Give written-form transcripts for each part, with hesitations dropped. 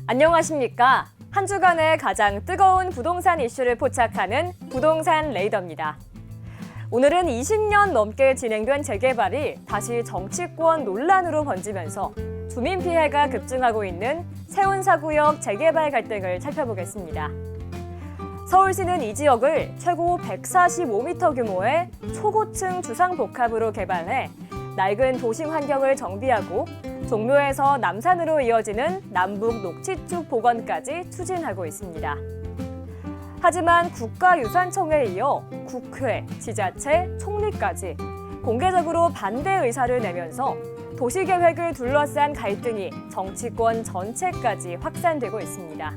안녕하십니까? 한 주간의 가장 뜨거운 부동산 이슈를 포착하는 부동산 레이더입니다. 오늘은 20년 넘게 진행된 재개발이 다시 정치권 논란으로 번지면서 주민 피해가 급증하고 있는 세운사구역 재개발 갈등을 살펴보겠습니다. 서울시는 이 지역을 최고 145m 규모의 초고층 주상복합으로 개발해 낡은 도심 환경을 정비하고 종묘에서 남산으로 이어지는 남북 녹지축 복원까지 추진하고 있습니다. 하지만 국가유산청에 이어 국회, 지자체, 총리까지 공개적으로 반대 의사를 내면서 도시계획을 둘러싼 갈등이 정치권 전체까지 확산되고 있습니다.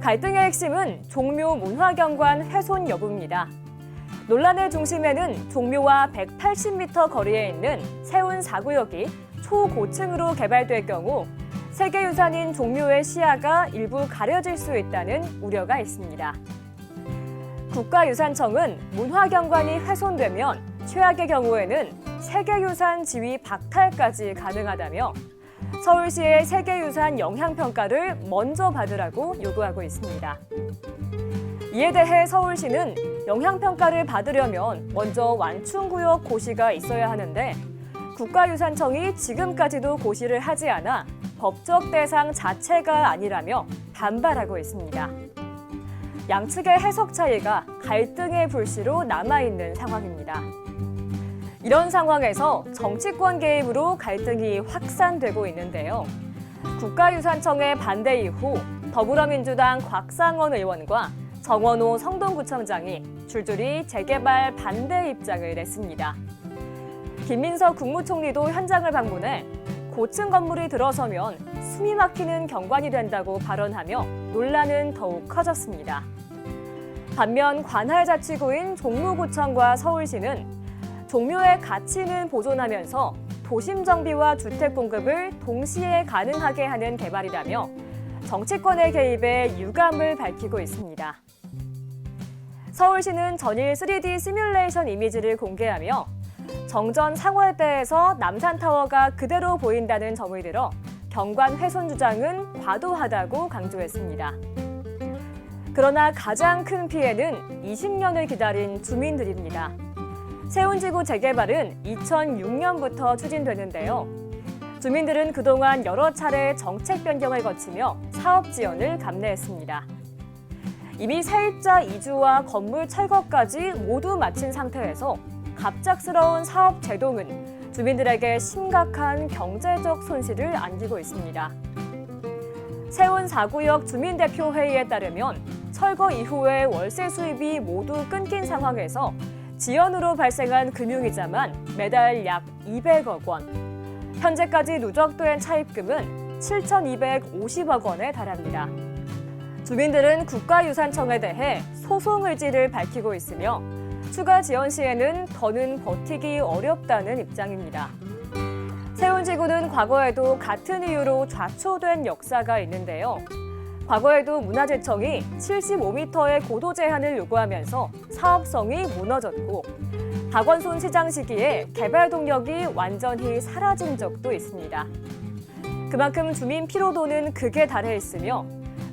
갈등의 핵심은 종묘 문화경관 훼손 여부입니다. 논란의 중심에는 종묘와 180m 거리에 있는 세운사구역이 초고층으로 개발될 경우 세계유산인 종묘의 시야가 일부 가려질 수 있다는 우려가 있습니다. 국가유산청은 문화경관이 훼손되면 최악의 경우에는 세계유산 지위 박탈까지 가능하다며 서울시의 세계유산 영향평가를 먼저 받으라고 요구하고 있습니다. 이에 대해 서울시는 영향평가를 받으려면 먼저 완충구역 고시가 있어야 하는데 국가유산청이 지금까지도 고시를 하지 않아 법적 대상 자체가 아니라며 반발하고 있습니다. 양측의 해석 차이가 갈등의 불씨로 남아있는 상황입니다. 이런 상황에서 정치권 개입으로 갈등이 확산되고 있는데요. 국가유산청의 반대 이후 더불어민주당 곽상원 의원과 정원호 성동구청장이 줄줄이 재개발 반대 입장을 냈습니다. 김민석 국무총리도 현장을 방문해 고층 건물이 들어서면 숨이 막히는 경관이 된다고 발언하며 논란은 더욱 커졌습니다. 반면 관할자치구인 종로구청과 서울시는 종묘의 가치는 보존하면서 도심 정비와 주택 공급을 동시에 가능하게 하는 개발이라며 정치권의 개입에 유감을 밝히고 있습니다. 서울시는 전일 3D 시뮬레이션 이미지를 공개하며 정전 상월대에서 남산타워가 그대로 보인다는 점을 들어 경관 훼손 주장은 과도하다고 강조했습니다. 그러나 가장 큰 피해는 20년을 기다린 주민들입니다. 세운지구 재개발은 2006년부터 추진되는데요. 주민들은 그동안 여러 차례 정책 변경을 거치며 사업 지원을 감내했습니다. 이미 세입자 이주와 건물 철거까지 모두 마친 상태에서 갑작스러운 사업 제동은 주민들에게 심각한 경제적 손실을 안기고 있습니다. 세운사구역 주민대표회의에 따르면 철거 이후에 월세 수입이 모두 끊긴 상황에서 지연으로 발생한 금융이자만 매달 약 200억 원, 현재까지 누적된 차입금은 7,250억 원에 달합니다. 주민들은 국가유산청에 대해 소송 의지를 밝히고 있으며 추가 지연 시에는 더는 버티기 어렵다는 입장입니다. 세운지구는 과거에도 같은 이유로 좌초된 역사가 있는데요. 과거에도 문화재청이 75m의 고도 제한을 요구하면서 사업성이 무너졌고 박원순 시장 시기에 개발 동력이 완전히 사라진 적도 있습니다. 그만큼 주민 피로도는 극에 달해 있으며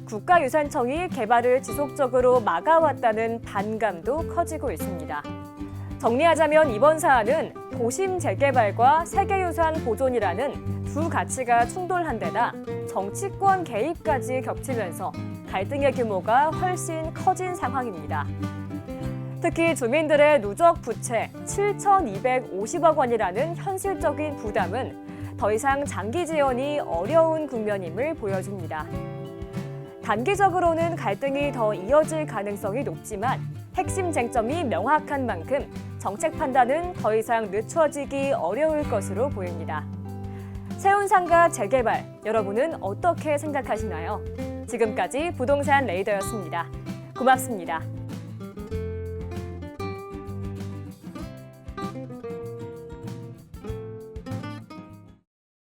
국가유산청이 개발을 지속적으로 막아왔다는 반감도 커지고 있습니다. 정리하자면 이번 사안은 도심 재개발과 세계유산 보존이라는 두 가치가 충돌한 데다 정치권 개입까지 겹치면서 갈등의 규모가 훨씬 커진 상황입니다. 특히 주민들의 누적 부채 7,250억 원이라는 현실적인 부담은 더 이상 장기 지연이 어려운 국면임을 보여줍니다. 단기적으로는 갈등이 더 이어질 가능성이 높지만 핵심 쟁점이 명확한 만큼 정책 판단은 더 이상 늦춰지기 어려울 것으로 보입니다. 세운상가 재개발, 여러분은 어떻게 생각하시나요? 지금까지 부동산 레이더였습니다. 고맙습니다.